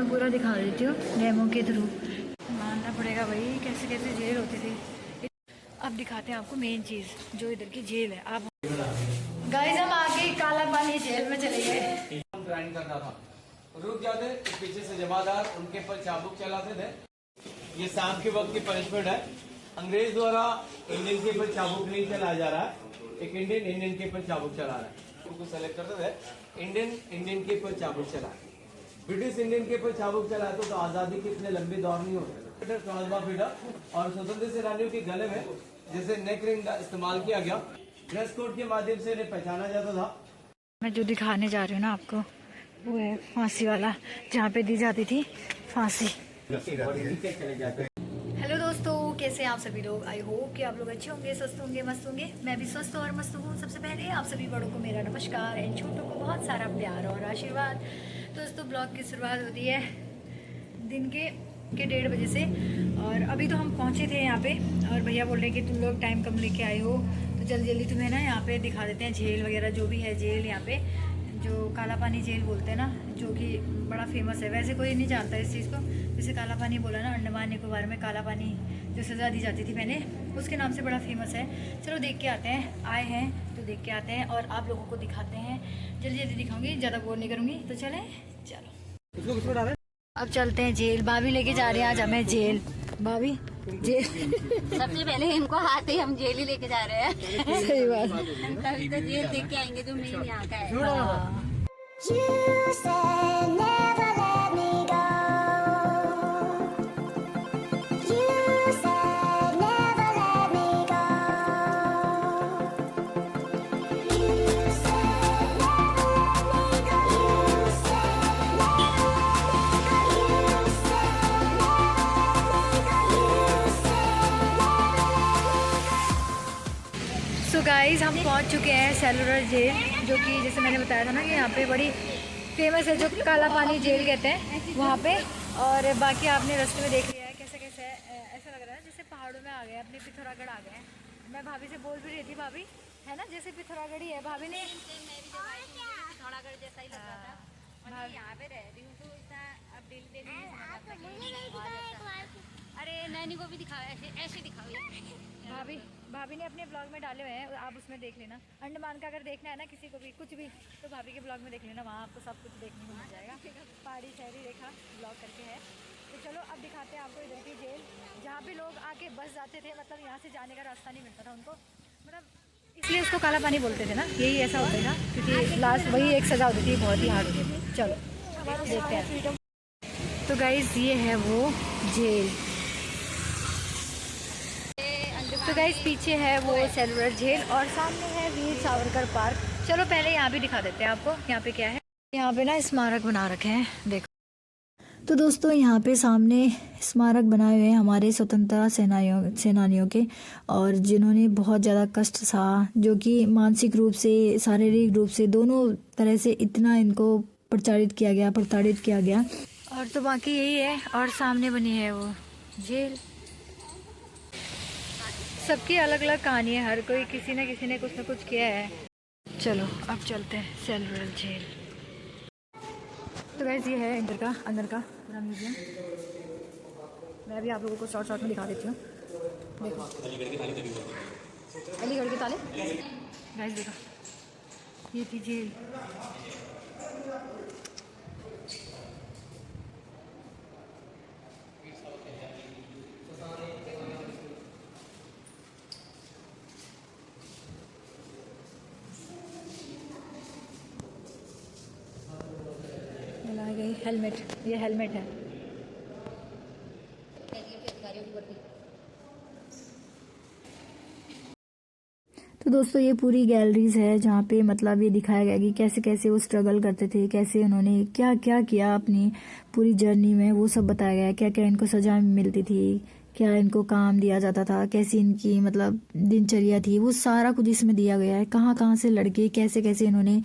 मैं पूरा दिखा देती हूँ डेमो के थ्रू। मानना पड़ेगा भाई कैसे कैसे जेल होती थी। अब दिखाते हैं आपको मेन चीज़ जो इधर की जेल है। आप गाइस हम आगे काला पानी जेल में चले गए। ग्राइंड करना था, रुक जाते तो पीछे से जमादार उनके पर चाबुक चलाते थे। ये शाम के वक्त की पनिशमेंट है। अंग्रेज द्वारा इंडियन के ऊपर चाबुक नहीं चलाया जा रहा है, एक इंडियन के ऊपर चाबुक चला रहा है। उनको सेलेक्ट करते थे, इंडियन के ऊपर चाबुक चला। ब्रिटिश इंडियन के ऊपर चाबुक चला तो आजादी के इतने लंबे दौर नहीं होते। और स्वतंत्र सेनानियों के गले में जैसे नेक रिंग का इस्तेमाल किया गया, ड्रेस कोड के माध्यम से इन्हें पहचाना जाता था। मैं जो दिखाने जा रही हूँ ना आपको वो है फांसी वाला, जहाँ पे दी जाती थी फांसी। हेलो दोस्तों, कैसे हैं आप सभी लोग? आई होप कि आप लोग अच्छे होंगे, स्वस्थ होंगे, मस्त होंगे। मैं भी स्वस्थ और मस्त हूँ। सबसे पहले आप सभी बड़ों को मेरा नमस्कार एंड छोटों को बहुत सारा प्यार और आशीर्वाद। दोस्तों ब्लॉग की शुरुआत होती है दिन के 1:30 बजे से, और अभी तो हम पहुँचे थे यहाँ पे और भैया बोल रहे हैं कि तुम लोग टाइम कम लेके आए हो तो जल्दी जल्दी तुम्हें ना यहाँ पे दिखा देते हैं झील वगैरह जो भी है। जेल यहाँ पे जो काला पानी जेल बोलते हैं ना, जो कि बड़ा फेमस है। वैसे कोई नहीं जानता इस चीज़ को। जैसे काला पानी बोला ना, अंडमान निकोबार में काला पानी जो सज़ा दी जाती थी मैंने, उसके नाम से बड़ा फेमस है। चलो देख के आते हैं, आए हैं तो देख के आते हैं और आप लोगों को दिखाते हैं। जल्दी जल्दी दिखाऊंगी, ज़्यादा बोर नहीं करूँगी। तो चलें, चलो अब चलते हैं जेल। भाभी लेके जा रहे हैं आज हमें जेल। भाभी जेल सबसे पहले इनको आते ही हम जेल ही लेके जा रहे हैं। सही बात। तभी तो जेल देख के आएंगे जो मेन यहाँ का है। सो गाइस हम पहुंच चुके हैं सेलुलर जेल, जो कि जैसे मैंने बताया था ना कि यहाँ पे बड़ी फेमस है, जो काला पानी जेल कहते हैं वहाँ पे। और बाकी आपने रास्ते में देख लिया है कैसे कैसे ऐसा लग रहा है जैसे पहाड़ों में आ गए, अपने पिथौरागढ़ आ गए। मैं भाभी से बोल भी रही थी, भाभी है ना जैसे पिथौरागढ़ ही है। भाभी ने पिथौरागढ़ जैसा ही लग रहा था। और यहाँ पे रह रही हूँ तो इतना अब अरे नैनी को भी दिखाओ, ऐसे ऐसे दिखाओ। भाभी ने अपने ब्लॉग में डाले हुए हैं, आप उसमें देख लेना। अंडमान का अगर देखना है ना किसी को भी कुछ भी, तो भाभी के ब्लॉग में देख लेना, वहाँ आपको सब कुछ देखने को मिल जाएगा। पहाड़ी शहरी रेखा ब्लॉग करके है। तो चलो अब दिखाते हैं आपको इधर की जेल, जहाँ पे लोग आके बस जाते थे। मतलब यहाँ से जाने का रास्ता नहीं मिलता था उनको, मतलब इसलिए उसको काला पानी बोलते थे ना। यही ऐसा होता था क्योंकि लास्ट वही एक सज़ा होती थी, बहुत ही हार्ड होती थी। चलो देखते हैं। तो गाइस ये है वो जेल। तो गाइस पीछे है वो सेलुलर जेल और सामने है वीर सावरकर पार्क। चलो पहले यहाँ भी दिखा देते हैं आपको यहाँ पे क्या है। यहाँ पे ना स्मारक बना रखे हैं, देखो। तो दोस्तों यहाँ पे सामने स्मारक बनाए हुए हैं हमारे स्वतंत्रता सेनानियों के, और जिन्होंने बहुत ज़्यादा कष्ट सहा, जो कि मानसिक रूप से, शारीरिक रूप से, दोनों तरह से इतना इनको प्रताड़ित किया गया। और तो बाकी यही है, और सामने बनी है वो जेल। सबकी अलग अलग कहानी है, हर कोई किसी न किसी ने कुछ न कुछ किया है। चलो अब चलते हैं सेलुलर जेल। तो गाइस ये है अंदर का पूरा म्यूजियम। मैं भी आप लोगों को शॉर्ट में दिखा देती हूँ। देखो अलीगढ़ के ताले गाइस, देखो ये थी जेल। हेलमेट, ये हेलमेट है। तो दोस्तों ये पूरी गैलरीज है जहाँ पे मतलब ये दिखाया गया कि कैसे कैसे वो स्ट्रगल करते थे, कैसे उन्होंने क्या क्या किया अपनी पूरी जर्नी में, वो सब बताया गया है। क्या क्या इनको सजा मिलती थी, क्या इनको काम दिया जाता था, कैसी इनकी मतलब दिनचर्या थी, वो सारा कुछ इसमें दिया गया है। कहाँ कहाँ से लड़के कैसे कैसे इन्होंने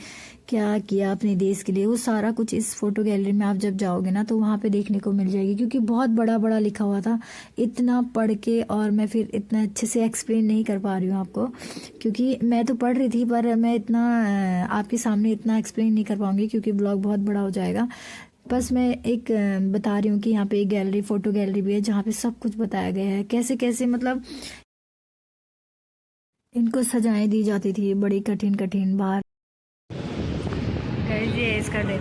क्या किया अपने देश के लिए, वो सारा कुछ इस फोटो गैलरी में आप जब जाओगे ना तो वहाँ पे देखने को मिल जाएगी। क्योंकि बहुत बड़ा बड़ा लिखा हुआ था, इतना पढ़ के और मैं फिर इतना अच्छे से एक्सप्लेन नहीं कर पा रही हूँ आपको, क्योंकि मैं तो पढ़ रही थी पर मैं इतना आपके सामने इतना एक्सप्लेन नहीं कर पाऊँगी क्योंकि ब्लॉग बहुत बड़ा हो जाएगा। बस मैं एक बता रही हूँ कि यहाँ पे एक गैलरी, फोटो गैलरी भी है जहाँ पे सब कुछ बताया गया है, कैसे कैसे मतलब इनको सजाएं दी जाती थी बड़ी कठिन कठिन बाहर। ये इसका डेट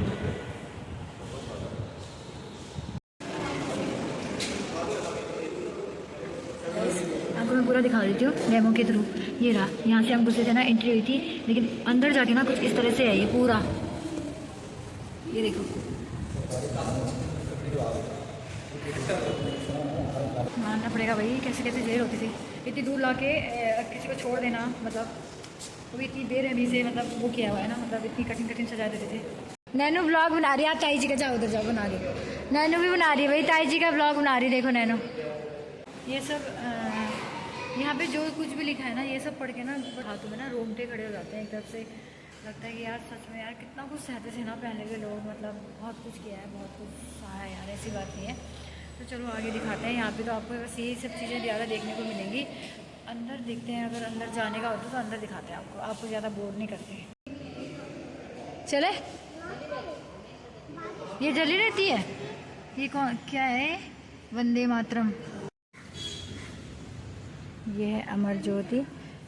आपको मैं पूरा दिखा देती हूँ डेमो के थ्रू। ये रहा, यहाँ से हम घुसे थे ना, एंट्री हुई थी, लेकिन अंदर जाके ना कुछ इस तरह से है ये पूरा। ये देखो, मानना पड़ेगा भाई, कैसे कैसे जेल होती थी। इतनी दूर लाके किसी को छोड़ देना, मतलब वो भी इतनी बेरहमी से, मतलब वो किया हुआ है ना, मतलब इतनी कठिन कठिन सजा देते थे। नैनो ब्लॉग बना रही है, आप ताई जी का जाओ उधर जाओ, बना रही। नैनो भी बना रही है भाई, ताई जी का ब्लॉग बना रही, देखो नैनो। ये सब यहाँ पे जो कुछ भी लिखा है ना, ये सब पढ़ के ना हाथों में ना रोंगटे खड़े हो जाते हैं एक तरफ से। लगता है कि यार सच में यार कितना कुछ सहते थे ना पहले के लोग, मतलब बहुत कुछ किया है, बहुत कुछ सहा है यार, ऐसी बात नहीं है। तो चलो आगे दिखाते हैं। यहाँ पे तो आपको बस यही सब चीज़ें ज़्यादा देखने को मिलेंगी। अंदर देखते हैं, अगर अंदर जाने का होता तो अंदर दिखाते हैं आपको ज़्यादा बोर नहीं करते। चले, ये जली रहती है, ये कौन क्या है, वंदे मातरम। ये है अमर ज्योति,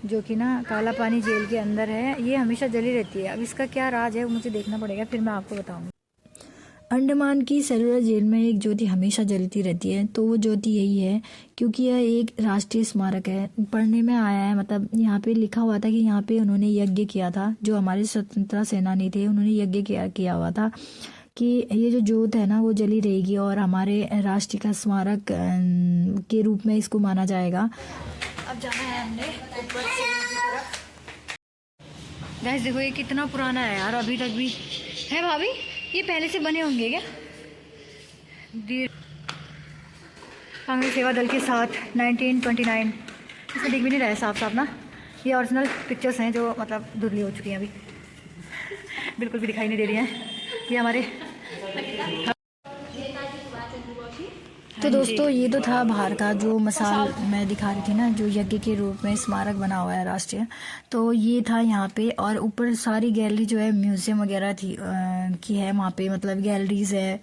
जो कि ना काला पानी जेल के अंदर है, ये हमेशा जली रहती है। अब इसका क्या राज है वो मुझे देखना पड़ेगा, फिर मैं आपको बताऊंगी। अंडमान की सेलुलर जेल में एक ज्योति हमेशा जलती रहती है, तो वो ज्योति यही है, क्योंकि यह एक राष्ट्रीय स्मारक है। पढ़ने में आया है, मतलब यहाँ पे लिखा हुआ था कि यहाँ पे उन्होंने यज्ञ किया था, जो हमारे स्वतंत्रता सेनानी थे उन्होंने यज्ञ किया हुआ था कि ये जो ज्योत है ना वो जली रहेगी और हमारे राष्ट्र का स्मारक के रूप में इसको माना जाएगा। अब जाना है हमने ऊपर से तरफ। गाइस देखो ये कितना पुराना है यार, अभी तक भी है। भाभी ये पहले से बने होंगे क्या? कांग्रेस सेवा दल के साथ 1929, इसमें दिख भी नहीं रहा है साफ साफ ना। ये ओरिजिनल पिक्चर्स हैं जो मतलब धुंधली हो चुकी हैं, अभी बिल्कुल भी दिखाई नहीं दे रही हैं। ये हमारे तो दोस्तों ये तो था बाहर का जो मसाल मैं दिखा रही थी ना, जो यज्ञ के रूप में स्मारक बना हुआ है राष्ट्रीय, तो ये था यहाँ पे। और ऊपर सारी गैलरी जो है म्यूजियम वगैरह थी की है वहाँ पे, मतलब गैलरीज है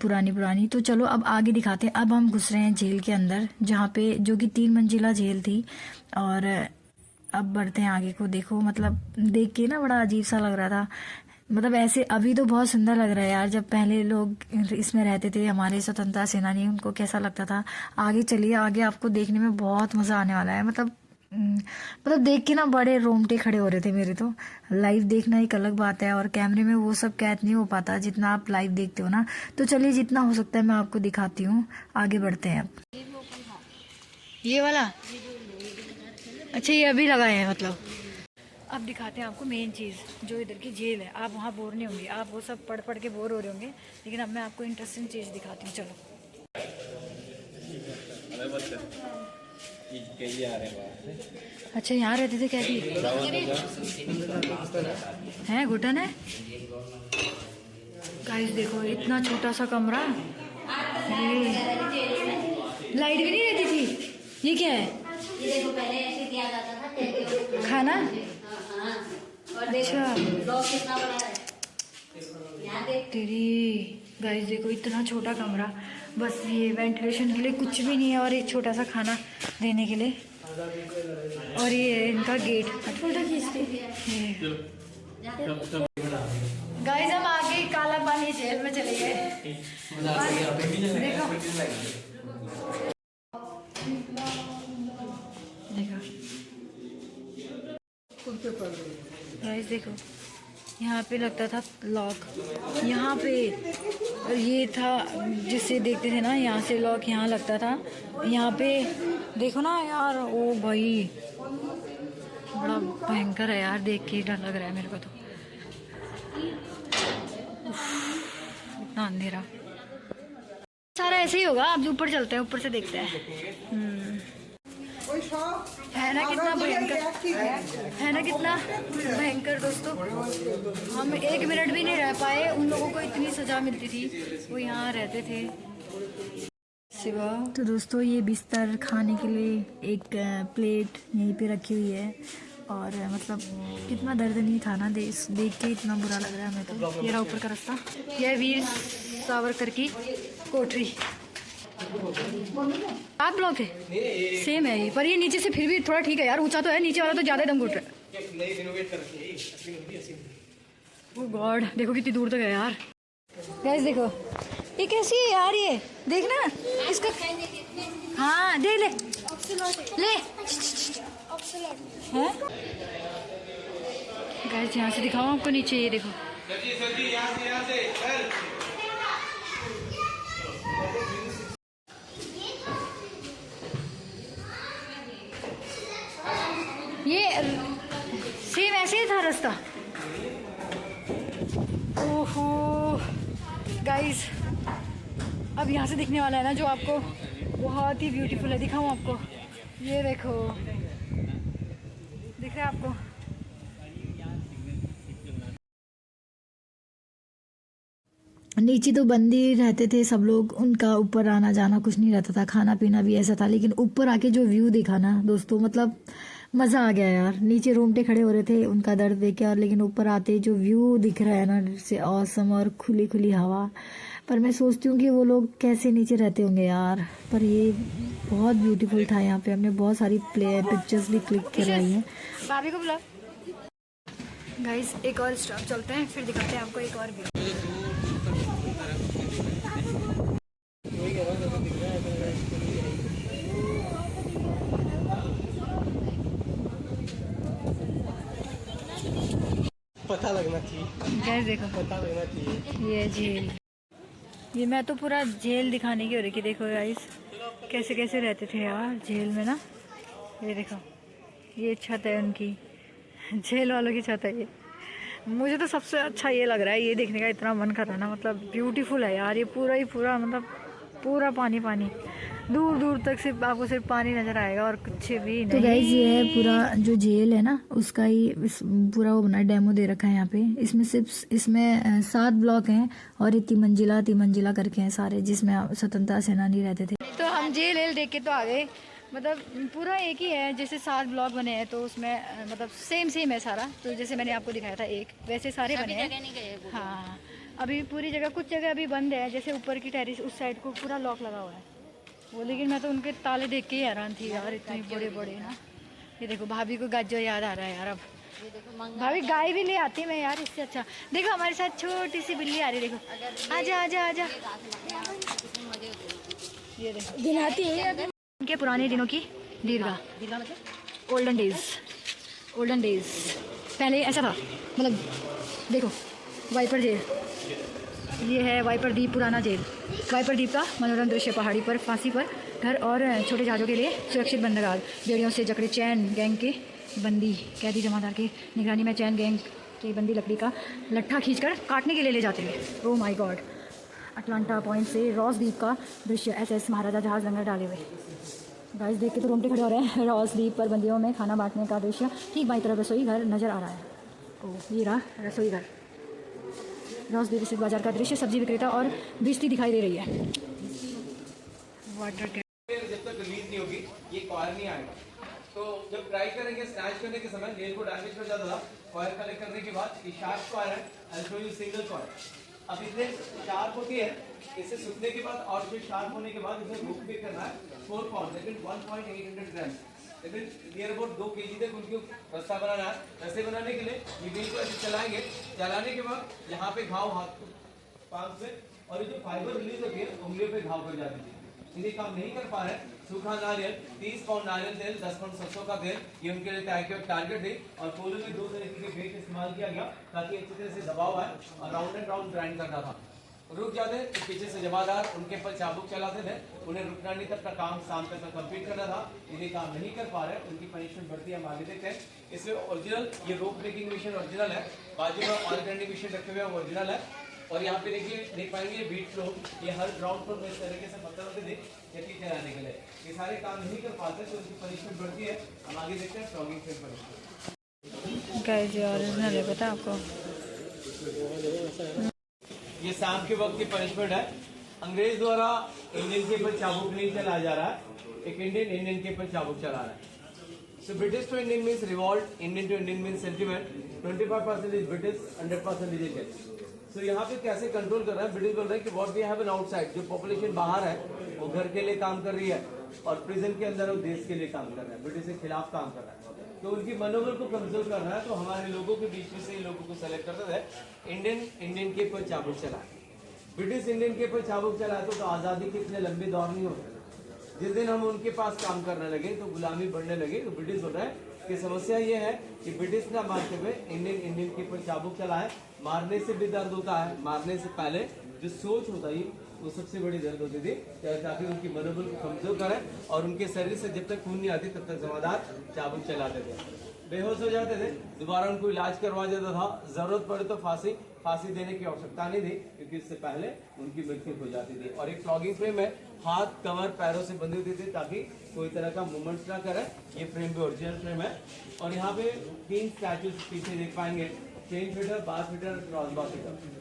पुरानी पुरानी। तो चलो अब आगे दिखाते हैं। अब हम घुस रहे हैं जेल के अंदर, जहाँ पे जो कि 3 मंजिला जेल थी। और अब बढ़ते हैं आगे को। देखो मतलब देख के ना बड़ा अजीब सा लग रहा था, मतलब ऐसे अभी तो बहुत सुंदर लग रहा है यार, जब पहले लोग इसमें रहते थे हमारे स्वतंत्रता सेनानी, उनको कैसा लगता था। आगे चलिए, आगे आपको देखने में बहुत मज़ा आने वाला है। मतलब देख के ना बड़े रोंगटे खड़े हो रहे थे मेरे तो। लाइव देखना एक अलग बात है, और कैमरे में वो सब कैद नहीं हो पाता जितना आप लाइव देखते हो ना। तो चलिए जितना हो सकता है मैं आपको दिखाती हूँ, आगे बढ़ते हैं। अब ये वाला, अच्छा ये अभी लगाए हैं मतलब। अब दिखाते हैं आपको मेन चीज़, जो इधर की जेल है। आप वहाँ बोर नहीं होंगे, आप वो सब पढ़ पढ़ के बोर हो रहे होंगे, लेकिन अब मैं आपको इंटरेस्टिंग चीज़ दिखाती हूँ। चलो अच्छा यहाँ रहते थे कैदी हैं, घुटन है। गाइस देखो इतना छोटा सा कमरा, लाइट भी नहीं रहती थी। ये क्या है? ये देखो पहले ऐसे किया जाता था खाना। अच्छा ब्लॉग कितना बड़ा है यहाँ देख। तेरी गाइस देखो इतना छोटा कमरा, बस ये वेंटिलेशन के लिए कुछ भी नहीं है, और एक छोटा सा खाना देने के लिए, और ये इनका गेट। गाइस हम आगे काला पानी जेल में चले गए। देखो गाइस देखो यहाँ पे लगता था लॉक, यहाँ पे, और ये था जिससे देखते थे ना, यहाँ से लॉक यहाँ लगता था। यहाँ पे देखो ना यार, ओ भाई बड़ा भयंकर है यार, देख के डर लग रहा है मेरे को तो। इतना अंधेरा, सारा ऐसे ही होगा। अब ऊपर चलते हैं, ऊपर से देखते हैं। है ना कितना भयंकर, है ना कितना भयंकर दोस्तों। हम 1 मिनट भी नहीं रह पाए, उन लोगों को इतनी सजा मिलती थी, वो यहाँ रहते थे सिवा। तो दोस्तों ये बिस्तर, खाने के लिए एक प्लेट यहीं पे रखी हुई है, और मतलब कितना दर्दनीय था ना, देख के इतना बुरा लग रहा है हमें तो। ये रहा ऊपर का रास्ता, यह वीर सावरकर की कोठरी। आप ब्लॉक है सेम है ये, पर ये नीचे से फिर भी थोड़ा ठीक है यार, ऊंचा तो है, नीचे वाला तो ज़्यादा दम घुट रहा है। ओह गॉड, देखो कितनी दूर तक है यार। गाइस देखो ये कैसी है यार, ये देखना इसका। हाँ देख ले ले है गाइस, यहाँ से दिखाओ आपको नीचे, ये देखो ये सेम ऐसे ही था रास्ता। ओहो गाइस, अब यहाँ से दिखने वाला है ना जो आपको, बहुत ही ब्यूटीफुल है। दिखाऊँ आपको, ये देखो दिख रहा है आपको। नीचे तो बंदी रहते थे सब लोग, उनका ऊपर आना जाना कुछ नहीं रहता था, खाना पीना भी ऐसा था। लेकिन ऊपर आके जो व्यू दिखा ना दोस्तों, मतलब मज़ा आ गया यार। नीचे रोंगटे खड़े हो रहे थे उनका दर्द देख के, और लेकिन ऊपर आते जो व्यू दिख रहा है ना से ऑसम, और खुली खुली हवा। पर मैं सोचती हूँ कि वो लोग कैसे नीचे रहते होंगे यार। पर ये बहुत ब्यूटीफुल था। यहाँ पे हमने बहुत सारी पिक्चर्स भी क्लिक करवाई हैं। भाभी को बुला। गाइस एक और स्टॉप चलते हैं, फिर दिखाते हैं आपको एक और व्यू। पता लगना चाहिए। गाइस देखो, पता लगना चाहिए। ये झील, ये मैं तो पूरा झील दिखाने की हो रही थी। देखो गाइस कैसे कैसे रहते थे यार झील में ना। ये देखो ये छत है उनकी, झील वालों की छत है ये। मुझे तो सबसे अच्छा ये लग रहा है, ये देखने का इतना मन कर रहा है ना, मतलब ब्यूटीफुल है यार। ये पूरा ही पूरा, मतलब पूरा पानी पानी, दूर दूर तक सिर्फ आपको सिर्फ पानी नजर आएगा और कुछ भी नहीं। तो गाइस ये है पूरा जो झील है ना, उसका ही पूरा वो बना डेमो दे रखा है यहाँ पे। इसमें सिर्फ इसमें 7 ब्लॉक हैं और ये तिमंजिला करके हैं सारे, जिसमें स्वतंत्रता सेनानी रहते थे। तो हम झील देख के तो आ गए, मतलब पूरा एक ही है। जैसे 7 ब्लॉक बने हैं तो उसमें मतलब सेम है सारा। तो जैसे मैंने आपको दिखाया था एक, वैसे सारे बने हैं। हाँ अभी पूरी जगह, कुछ जगह अभी बंद है, जैसे ऊपर की टेरिस उस साइड को पूरा लॉक लगा हुआ है वो। लेकिन मैं तो उनके ताले देख के ही हैरान थी यार, इतने बड़े बड़े ना। ये देखो भाभी को गाजर याद आ रहा है यार। अब भाभी गाय भी ले आती मैं यार, इससे अच्छा। देखो हमारे साथ छोटी सी बिल्ली आ रही, देखो आजा आजा आजा। ये देखो दिलाती है उनके पुराने दिनों की दीर्घा, ओल्डन डेज। पहले ऐसा था, मतलब देखो वाइपर जेल, ये है वाइपर द्वीप, पुराना जेल। वाइपर द्वीप का मनोरम दृश्य, पहाड़ी पर फांसी पर घर और छोटे जहाज़ों के लिए सुरक्षित बंदरगाह। बेड़ियों से जकड़े चैन गैंग के बंदी कैदी जमादार की निगरानी में चैन गैंग की बंदी लकड़ी का लट्ठा खींचकर काटने के लिए ले जाते हैं। Oh my God. Atlanta point से रॉस द्वीप का दृश्य, SS महाराजा जहाज़ लंगर डाले हुए। गाइस देख के तो रोंगटे खड़े हो रहे हैं। रॉस द्वीप पर बंदियों में खाना बांटने का दृश्य। ठीक बाई तरफ रसोई घर नजर आ रहा है। ओह ये रहा रसोई घर। रॉस द्वीप स्थित बाजार का दृश्य, सब्जी विक्रेता और बेचती दिखाई दे रही है। वाटर जब तक रिलीज नहीं होगी ये कॉयर नहीं आएगा। तो जब ट्राई करेंगे स्नैच करने के समय नेल को डैमेज कर जाता था। कॉयर कलेक्ट करने के बाद ये शार्प कॉयर है, I show you single coir. अब इसमें शार्प होती है, इसे सूखने के बाद और फिर शार्प होने के बाद इसे बुक भी करना है 4 पाउंड, लेकिन 1.800 ग्राम, लेकिन नियर अबाउट 2 kg तक उनको रस्सा बनाना है। रस्से बनाने के लिए ये बीज को ऐसे चलाएंगे, चलाने के बाद यहाँ पे घाव हाथ पाँव से, और ये जो फाइबर रिलीज होती है उंगलियों पे घाव कर जाती है। यदि काम नहीं कर पा रहे, सूखा नारियल 30 पाउंड नारियल तेल, 10 पाउंड सरसों का तेल, ये उनके लिए टारगेट थी। और पोलो में 2 तरीके के बेट इस्तेमाल किया गया ताकि अच्छी तरह से दबाव आए, और राउंड एंड राउंड ग्राइंड करना था। रुक जाते तो पीछे से जमादार उनके पर चाबुक चलाते थे, उन्हें रुकना नहीं तब का काम शाम तक कंप्लीट करना था। यदि काम नहीं कर पा रहे उनकी पनिशमेंट बढ़ती है, हम आगे देखते हैं। इसमें ओरिजिनल ये रोप ब्रेकिंग मशीन ओरिजिनल है, बाजू में ऑयल ग्राइंडिंग मशीन रखे हुए हैं ओरिजिनल है। और यहाँ पे देखिए देख पाएंगे बीट फ्लो, ये हर ग्राउंड फ्लोर में इस तरीके से पत्थर होते थे खेती चलाने के लिए। ये सारे काम नहीं कर पाते तो उनकी पनिशमेंट बढ़ती है, हम आगे देखते हैं फ्लॉगिंग फिर पनिशमेंट। गाइस ये ओरिजिनल है, पता है आपको। ये शाम के वक्त की पनिशमेंट है। अंग्रेज द्वारा इंडियन के ऊपर चाबुक नहीं चलाया जा रहा है, एक इंडियन के ऊपर चाबुक चला रहा है। So British to Indian means revolt, Indian to Indian means sentiment. 25% is British, 100% is Indian. So यहाँ पे कैसे कंट्रोल कर रहा है? ब्रिटिश बोल रहे हैं कि what we have an outside, जो पॉपुलेशन बाहर है वो घर के लिए काम कर रही है और प्रिजन के अंदर वो देश के लिए काम कर रहा है, ब्रिटिश के खिलाफ काम कर रहा है। तो उनकी मनोबल को कमजोर कर रहा है। तो हमारे लोगों के बीच में से इन लोगों को सेलेक्ट करते थे, इंडियन के ऊपर चाबुक चलाए, ब्रिटिश इंडियन के ऊपर चाबुक चलाए तो आज़ादी के इतने लंबे दौर नहीं होते। जिस दिन हम उनके पास काम करने लगे तो गुलामी बढ़ने लगे। तो ब्रिटिश बोल रहा है कि समस्या ये है कि ब्रिटिश ना मारते हुए इंडियन के ऊपर चाबुक चलाए। मारने से भी दर्द होता है, मारने से पहले जो सोच होता है वो सबसे बड़ी दर्द होती थी, ताकि उनकी मनोबल को कमजोर करें और उनके शरीर से जब तक खून नहीं आती तब तक जमादार चाबुक चलाते थे, बेहोश हो जाते थे, दोबारा उनको इलाज करवा देता था। जरूरत पड़े तो फांसी देने की आवश्यकता नहीं थी, क्योंकि इससे पहले उनकी मृत्यु हो जाती थी। और एक फ्लॉगिंग फ्रेम में हाथ कमर पैरों से बंधी होती थी ताकि कोई तरह का मूवमेंट ना करे। ये फ्रेम भी ओरिजिनल फ्रेम है। और यहाँ पे 3 स्टैचू पीछे देख पाएंगे, चेन फीटर, बार फीटर, क्रॉस बार फीटर।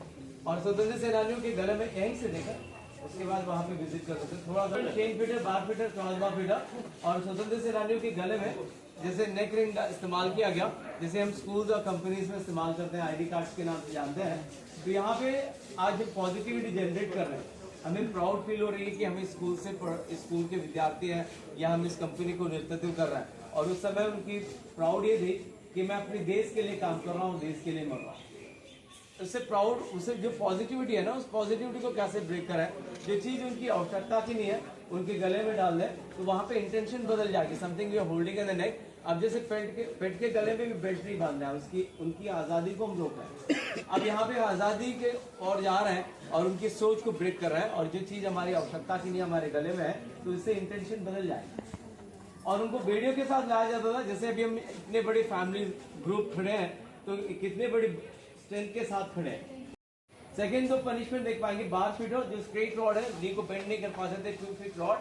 और स्वतंत्र सेनानियों के गले में यहीं से देखा, उसके बाद वहाँ पे विजिट कर सकते हैं। थोड़ा सा चेन फीटर, बार फीटर, क्रॉस बार फीटर। और स्वतंत्र सेनानियों के गले में जैसे नेक रिंग का इस्तेमाल किया गया, जैसे हम स्कूल्स और कंपनीज में इस्तेमाल करते हैं, आईडी कार्ड्स के नाम से जानते हैं। तो यहाँ पे आज पॉजिटिविटी जनरेट कर रहे हैं, हमें प्राउड फील हो रही है कि हम इस स्कूल के विद्यार्थी हैं या हम इस कंपनी को नेतृत्व कर रहे हैं। और उस समय उनकी प्राउड ये थी कि मैं अपने देश के लिए काम कर रहा हूँ, देश के लिए मर रहा हूँ। उससे प्राउड, उसे जो पॉजिटिविटी है ना, उस पॉजिटिविटी को कैसे ब्रेक करें। जो चीज़ उनकी आवश्यकता की नहीं है उनके गले में डाल दें तो वहाँ पे इंटेंशन बदल जाएगी। Something we are holding in the neck. अब जैसे पेट के गले में भी बेल्ट नहीं बांधना है, उनकी आज़ादी को हम रोक रहे हैं। अब यहाँ पे आज़ादी के और जा रहे हैं और उनकी सोच को ब्रेक कर रहे हैं। और जो चीज़ हमारी आवश्यकता की नहीं हमारे गले में है तो इससे इंटेंशन बदल जाएगी। और उनको वीडियो के साथ लाया जाता था। जैसे अभी हम इतने बड़े फैमिली ग्रुप खड़े हैं तो कितने बड़ी स्ट्रेंथ के साथ खड़े हैं। सेकेंड तो पनिशमेंट देख पाएंगे, बार फीटर जो स्ट्रेट रॉड है, नी को बेंड नहीं कर पाते थे, 2 फीट रॉड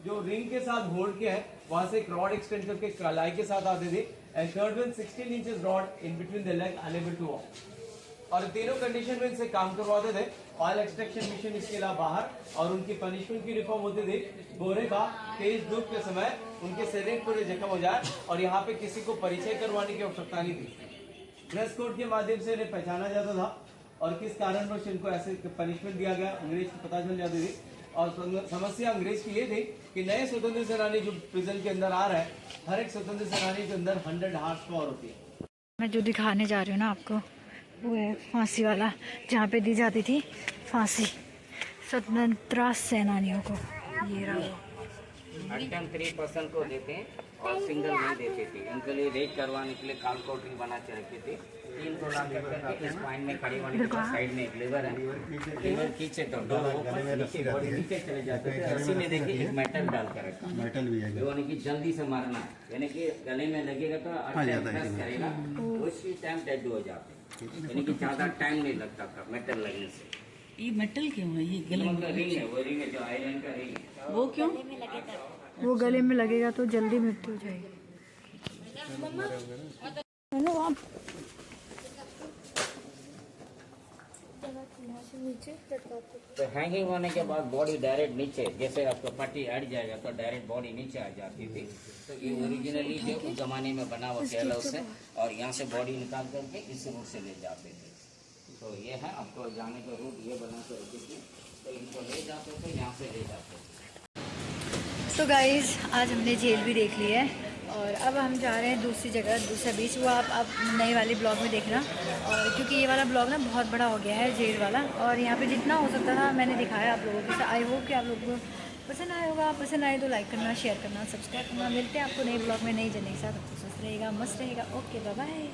जो रिंग के साथ होल्ड किया है, वहां से एक रॉड एक्सटेंड करके कलाई के साथ आते थे। And third one 16 inches rod in between the leg, enable to walk. और तीनों कंडीशन में इनसे काम करवाते थे। ऑयल एक्सट्रैक्शन मिशन इसके अलावा बाहर। और उनकी पनिशमेंट की रिफॉर्म होती थी, गोरे का तेज धूप के समय उनके शरीर पूरे जख्म हो जाए और यहाँ पे किसी को परिचय करवाने की आवश्यकता नहीं थी। ड्रेस कोड के माध्यम से इन्हें पहचाना जाता था और किस कारणवश इनको ऐसे पनिशमेंट दिया गया अंग्रेज को पता चल जाती थी। और समस्या अंग्रेज की ये थी कि नए स्वतंत्र सेनानी जो प्रिजन के अंदर आ रहा है, हर एक स्वतंत्र सेनानी के अंदर 100 हार्स पावर होती है। मैं जो दिखाने जा रही हूँ ना आपको, वो है फांसी वाला, जहाँ पे दी जाती थी फांसी स्वतंत्रता सेनानियों को। ये रहा वो। आइटम 3% को देते हैं और सिंगल नहीं देते थे। उनके लिए रेट करवाने के लिए कैलकुलेटर बना के रखे थे। 3 तोला करके स्पाइन में खड़े होने के बाद साइड में एक लीवर है, लीवर खींचे तो नीचे बॉडी नीचे चले जाते थे। रस्सी में देखिए एक मेटल डाल कर रखा, मेटल भी है, यानी कि जल्दी से मारना है, यानी कि गले में लगेगा तो प्रेस करेगा, उसी टाइम डेड हो जाते, यानी कि ज्यादा टाइम नहीं लगता था मेटल लगने से। ये मेटल क्यों है? ये गले में रिंग है, वो रिंग है जो आयरन का रिंग है। वो क्यों? वो गले में लगेगा तो जल्दी मृत्यु हो जाएगी। हेलो आप तो हैंगिंग होने के बाद बॉडी डायरेक्ट नीचे, जैसे आपका पट्टी हट जाएगा तो डायरेक्ट बॉडी नीचे आ जाती थी। तो ये ओरिजिनली जो उस जमाने में बना हुआ केरला से, और यहाँ से बॉडी निकाल करके इस रूट से ले जाते थे। तो ये है आपको जाने का रूट, ये बना कर रखी थी, तो इनको ले जाते थे, यहाँ से ले जाते थे। तो गाइज़ आज हमने जेल भी देख ली है और अब हम जा रहे हैं दूसरी जगह, दूसरा बीच। वो आप नई वाली ब्लॉग में देखना। और क्योंकि ये वाला ब्लॉग ना बहुत बड़ा हो गया है, जेल वाला, और यहाँ पे जितना हो सकता था मैंने दिखाया आप लोगों के साथ। आई होप कि आप लोगों को पसंद आया होगा। पसंद आए तो लाइक करना, शेयर करना, सब्सक्राइब करना। मिलते हैं आपको नए ब्लॉग में नई जर्नी के साथ। आपको स्वस्थ रहेगा, मस्त रहेगा। Okay, bye bye.